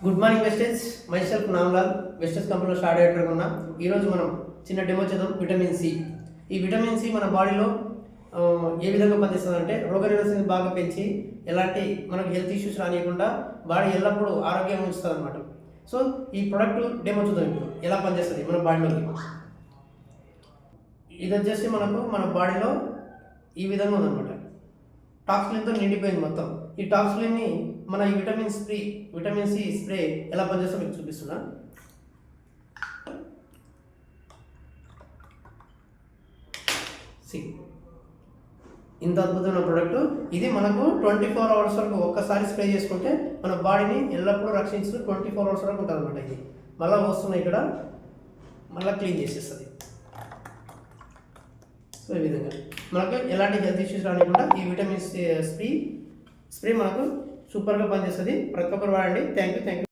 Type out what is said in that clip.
Good morning Vestige myself Namlal Vestige కంపెనీలో start అయ్యేటట్టుగా ఉన్నా. ఈరోజు మనం చిన్న డెమో చేద్దాం. Vitamin C. ఈ విటమిన్ సి మన బాడీలో ఏ విధంగా పనిచేస్తుంది అంటే రోగనిరోధకతని బాగా పెంచి ఎలాంటి మనకు హెల్త్ ఇష్యూస్ రానియకుండా బాడీ ఎల్లప్పుడూ ఆరోగ్యంగా ఉంచుతుంది అనమాట. సో ఈ ప్రొడక్ట్ డెమో చూద్దాం. ఇప్పుడు ఎలా పనిచేస్తుంది మన బాడీలోకి. ఇది వచ్చేసి మనకు మన బాడీలో ఈ విధంగా ఉందన్నమాట. టాక్సిన్తో నిండిపోయింది మొత్తం. ఈ టాక్సిన్ని మన ఈ విటమిన్ సి స్ప్రే ఎలా పనిచేస్తుందో మీకు చూపిస్తున్నా. సి ఇంత అద్భుతమైన ప్రోడక్ట్ ఇది. మనకు 24 అవర్స్ వరకు ఒక్కసారి స్ప్రే చేసుకుంటే మన బాడీని ఎల్లప్పుడూ రక్షించు 24 అవర్స్ వరకు ఉంటుంది అనమాట. ఇది మళ్ళీ వస్తున్నాయి ఇక్కడ, మళ్ళీ క్లీన్ చేసేస్తుంది. సో ఈ విధంగా మనకు ఎలాంటి హెల్త్ ఇష్యూస్ రానికుండా ఈ విటమిన్ సి స్ప్రే మనకు సూపర్గా పనిచేస్తుంది. ప్రతి ఒక్కరు వాడండి. Thank you.